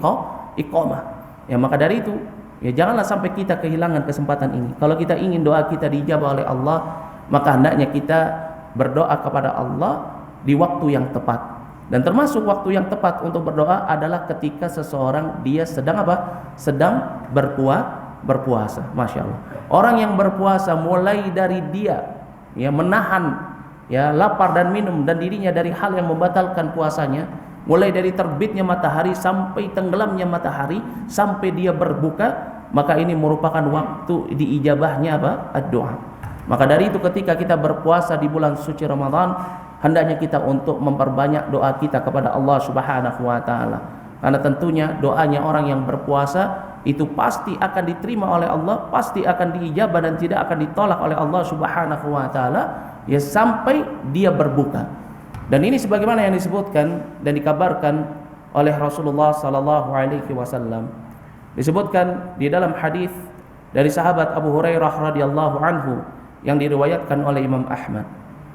S1: iqamah. Ya, maka dari itu, ya janganlah sampai kita kehilangan kesempatan ini. Kalau kita ingin doa kita dijabah oleh Allah, maka hendaknya kita berdoa kepada Allah di waktu yang tepat. Dan termasuk waktu yang tepat untuk berdoa adalah ketika seseorang dia sedang apa? Sedang berpuasa. Masya Allah. Orang yang berpuasa mulai dari dia ya menahan ya lapar dan minum dan dirinya dari hal yang membatalkan puasanya, mulai dari terbitnya matahari sampai tenggelamnya matahari sampai dia berbuka, maka ini merupakan waktu diijabahnya apa? Ad-doa. Maka dari itu ketika kita berpuasa di bulan suci Ramadan, hendaknya kita untuk memperbanyak doa kita kepada Allah Subhanahu wa taala. Karena tentunya doanya orang yang berpuasa itu pasti akan diterima oleh Allah, pasti akan diijabah dan tidak akan ditolak oleh Allah Subhanahu wa taala ya sampai dia berbuka. Dan ini sebagaimana yang disebutkan dan dikabarkan oleh Rasulullah sallallahu alaihi wasallam. Disebutkan di dalam hadis dari sahabat Abu Hurairah radhiyallahu anhu yang diriwayatkan oleh Imam Ahmad.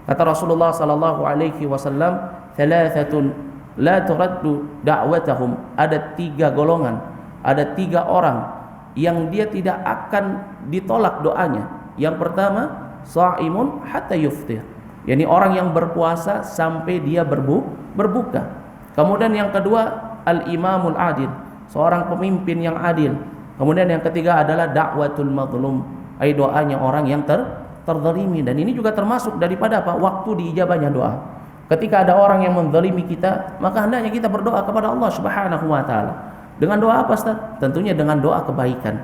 S1: Kata Rasulullah sallallahu alaihi wasallam, "Thalathatun la turaddu da'watahum." Ada 3 golongan, ada 3 orang yang dia tidak akan ditolak doanya. Yang pertama, sha'imun hatta yuftir. yakni orang yang berpuasa sampai dia berbuka. Kemudian yang kedua, al-imamul adil, seorang pemimpin yang adil. Kemudian yang ketiga adalah da'watul mazlum, doanya orang yang terzalimi. Dan ini juga termasuk daripada apa? Waktu diijabahnya doa. Ketika ada orang yang menzalimi kita, maka hendaknya kita berdoa kepada Allah Subhanahu wa taala. Dengan doa apa, Ustaz? Tentunya dengan doa kebaikan.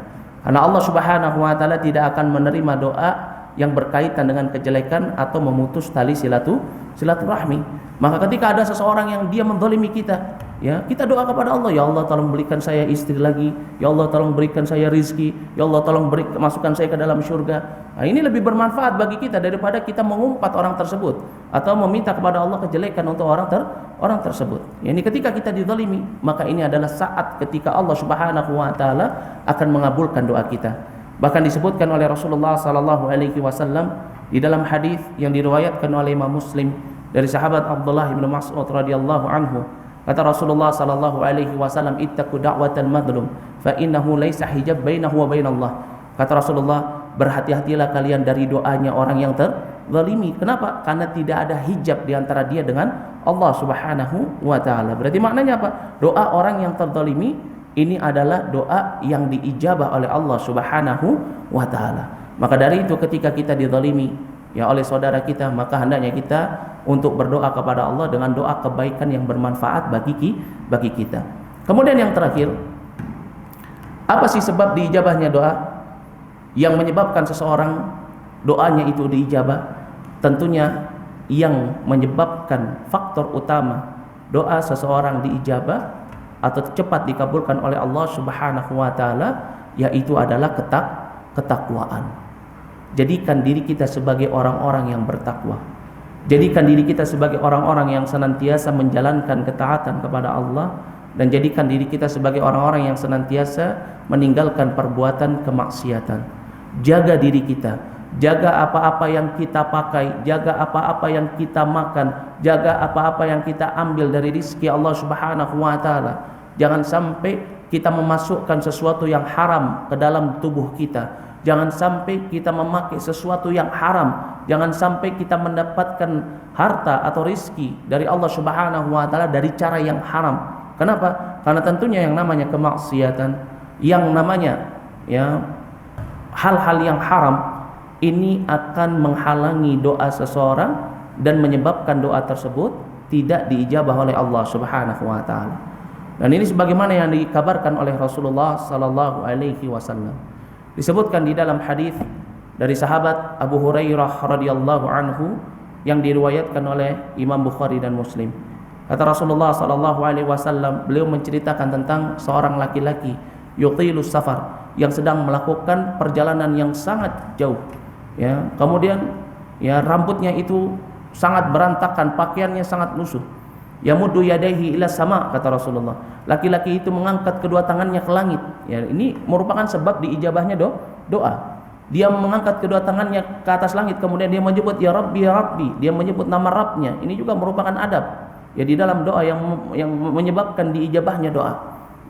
S1: Karena Allah Subhanahu wa taala tidak akan menerima doa yang berkaitan dengan kejelekan atau memutus tali silaturahmi. Maka ketika ada seseorang yang dia menzalimi kita, Ya, kita doa kepada Allah, ya Allah tolong berikan saya istri lagi, ya Allah tolong berikan saya rizki, ya Allah tolong masukkan saya ke dalam surga. Nah, ini lebih bermanfaat bagi kita daripada kita mengumpat orang tersebut atau meminta kepada Allah kejelekan untuk orang tersebut. Ya, ini ketika kita dizalimi, maka ini adalah saat ketika Allah Subhanahu wa taala akan mengabulkan doa kita. Bahkan disebutkan oleh Rasulullah sallallahu alaihi wasallam di dalam hadis yang diriwayatkan oleh Imam Muslim dari sahabat Abdullah bin Mas'ud radhiyallahu anhu. Kata Rasulullah sallallahu alaihi wasallam, ittaqu da'watal madlum fa innahu laisa hijab bainahu wa bainallah. Kata Rasulullah, berhati-hatilah kalian dari doanya orang yang terzalimi. Kenapa? Karena tidak ada hijab di antara dia dengan Allah Subhanahu wa taala. Berarti maknanya apa? Doa orang yang terzalimi ini adalah doa yang diijabah oleh Allah Subhanahu wa taala. Maka dari itu ketika kita dizalimi ya oleh saudara kita, maka hendaknya kita untuk berdoa kepada Allah dengan doa kebaikan yang bermanfaat bagi kita. Kemudian yang terakhir, apa sih sebab diijabahnya doa? Yang menyebabkan seseorang doanya itu diijabah, tentunya yang menyebabkan faktor utama doa seseorang diijabah atau cepat dikabulkan oleh Allah Subhanahu wa taala yaitu adalah ketakwaan. Jadikan diri kita sebagai orang-orang yang bertakwa. Jadikan diri kita sebagai orang-orang yang senantiasa menjalankan ketaatan kepada Allah, dan jadikan diri kita sebagai orang-orang yang senantiasa meninggalkan perbuatan kemaksiatan. Jaga diri kita, jaga apa-apa yang kita pakai, jaga apa-apa yang kita makan, jaga apa-apa yang kita ambil dari rezeki Allah Subhanahu wa taala. Jangan sampai kita memasukkan sesuatu yang haram ke dalam tubuh kita. Jangan sampai kita memakai sesuatu yang haram. Jangan sampai kita mendapatkan harta atau rizki dari Allah Subhanahu wa taala dari cara yang haram. Kenapa? Karena tentunya yang namanya kemaksiatan, yang namanya ya hal-hal yang haram ini akan menghalangi doa seseorang dan menyebabkan doa tersebut tidak diijabah oleh Allah Subhanahu wa taala. Dan ini sebagaimana yang dikabarkan oleh Rasulullah sallallahu alaihi wasallam. Disebutkan di dalam hadis dari sahabat Abu Hurairah radhiyallahu anhu yang diriwayatkan oleh Imam Bukhari dan Muslim. Kata Rasulullah sallallahu alaihi wasallam, beliau menceritakan tentang seorang laki-laki yutilus safar yang sedang melakukan perjalanan yang sangat jauh. Ya, kemudian ya rambutnya itu sangat berantakan, pakaiannya sangat lusuh. Yamuddu yadaihi ila sama, kata Rasulullah. Laki-laki itu mengangkat kedua tangannya ke langit. Ya, ini merupakan sebab diijabahnya doa. Dia mengangkat kedua tangannya ke atas langit, kemudian dia menyebut ya Rabbi ya Rabbi. Dia menyebut nama Rabbnya. Ini juga merupakan adab ya di dalam doa yang menyebabkan diijabahnya doa.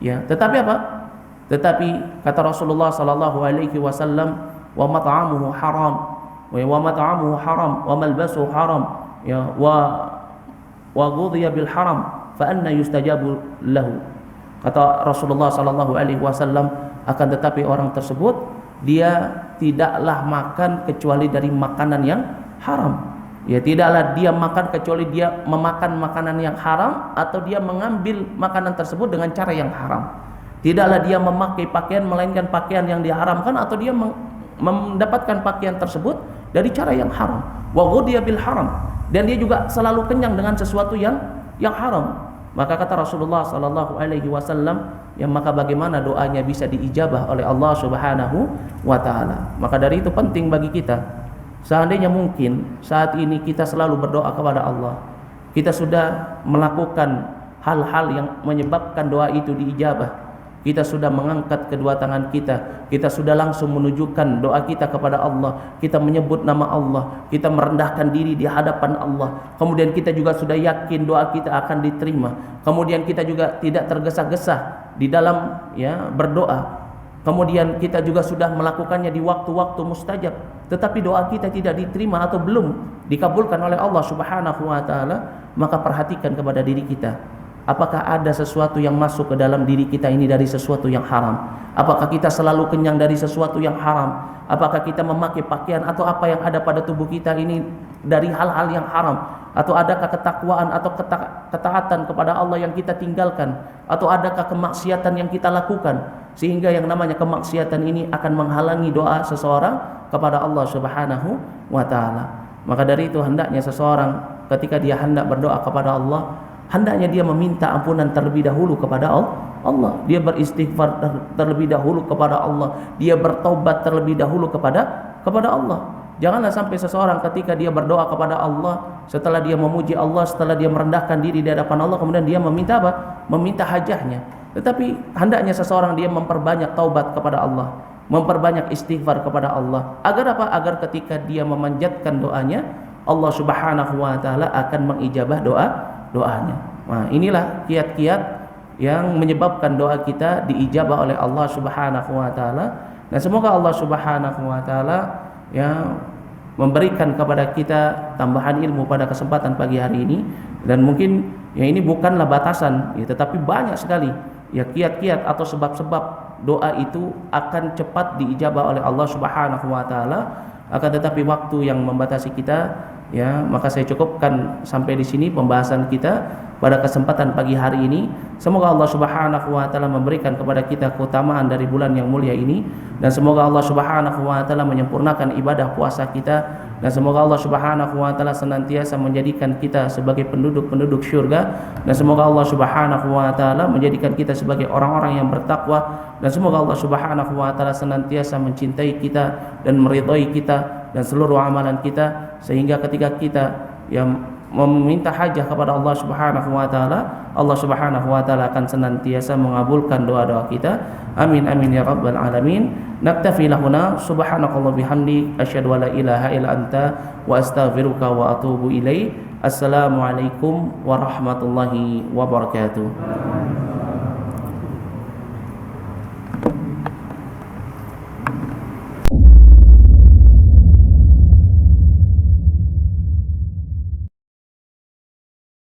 S1: Ya, tetapi apa? Tetapi kata Rasulullah sallallahu alaihi wasallam, wa mat'amuhu haram, wa mat'amuhu haram, wa malbasuhu haram, ya wa ghudhiya bil haram fa anna yustajabu lahu. Kata Rasulullah sallallahu alaihi wasallam, akan tetapi orang tersebut dia tidaklah makan kecuali dari makanan yang haram. Ya, tidaklah dia makan kecuali dia memakan makanan yang haram atau dia mengambil makanan tersebut dengan cara yang haram. Tidaklah dia memakai pakaian melainkan pakaian yang diharamkan atau dia mendapatkan pakaian tersebut dari cara yang haram. Wa ghudhiya bil haram, dan dia juga selalu kenyang dengan sesuatu yang haram. Maka kata Rasulullah sallallahu alaihi wasallam, ya maka bagaimana doanya bisa diijabah oleh Allah Subhanahu wa taala. Maka dari itu penting bagi kita, seandainya mungkin saat ini kita selalu berdoa kepada Allah, kita sudah melakukan hal-hal yang menyebabkan doa itu diijabah. Kita sudah mengangkat kedua tangan kita sudah langsung menunjukkan doa kita kepada Allah, kita menyebut nama Allah, kita merendahkan diri di hadapan Allah. Kemudian kita juga sudah yakin doa kita akan diterima. Kemudian kita juga tidak tergesa-gesa di dalam ya berdoa. Kemudian kita juga sudah melakukannya di waktu-waktu mustajab, tetapi doa kita tidak diterima atau belum dikabulkan oleh Allah Subhanahu wa taala, maka perhatikan kepada diri kita. Apakah ada sesuatu yang masuk ke dalam diri kita ini dari sesuatu yang haram? Apakah kita selalu kenyang dari sesuatu yang haram? Apakah kita memakai pakaian atau apa yang ada pada tubuh kita ini dari hal-hal yang haram? Atau adakah ketakwaan atau ketaatan kepada Allah yang kita tinggalkan? Atau adakah kemaksiatan yang kita lakukan? Sehingga yang namanya kemaksiatan ini akan menghalangi doa seseorang kepada Allah Subhanahu wa ta'ala. Maka dari itu hendaknya seseorang ketika dia hendak berdoa kepada Allah, hendaknya dia meminta ampunan terlebih dahulu kepada Allah. Dia beristighfar terlebih dahulu kepada Allah. Dia bertobat terlebih dahulu kepada Allah. Janganlah sampai seseorang ketika dia berdoa kepada Allah, setelah dia memuji Allah, setelah dia merendahkan diri di hadapan Allah, kemudian dia meminta apa? Meminta hajahnya. Tetapi hendaknya seseorang dia memperbanyak taubat kepada Allah, memperbanyak istighfar kepada Allah. Agar apa? Agar ketika dia memanjatkan doanya, Allah Subhanahu wa taala akan mengijabah doanya. Nah, inilah kiat-kiat yang menyebabkan doa kita diijabah oleh Allah Subhanahu wa taala. Dan semoga Allah Subhanahu wa taala ya memberikan kepada kita tambahan ilmu pada kesempatan pagi hari ini. Dan mungkin ya ini bukanlah batasan ya, tetapi banyak sekali ya kiat-kiat atau sebab-sebab doa itu akan cepat diijabah oleh Allah Subhanahu wa taala. Akan tetapi waktu yang membatasi kita ya, maka saya cukupkan sampai di sini pembahasan kita pada kesempatan pagi hari ini. Semoga Allah Subhanahu wa taala memberikan kepada kita keutamaan dari bulan yang mulia ini, dan semoga Allah Subhanahu wa taala menyempurnakan ibadah puasa kita, dan semoga Allah Subhanahu wa taala senantiasa menjadikan kita sebagai penduduk-penduduk syurga, dan semoga Allah Subhanahu wa taala menjadikan kita sebagai orang-orang yang bertakwa, dan semoga Allah Subhanahu wa taala senantiasa mencintai kita dan meridhai kita dan seluruh amalan kita, sehingga ketika kita yang meminta hajah kepada Allah Subhanahu wa taala, Allah Subhanahu wa taala akan senantiasa mengabulkan doa-doa kita. Amin amin ya rabbal alamin. Naktafi lahuna subhanakallah bihamdi asyhadu an la ilaha illa anta wa astaghfiruka wa atubu ilaik. Assalamualaikum warahmatullahi wabarakatuh.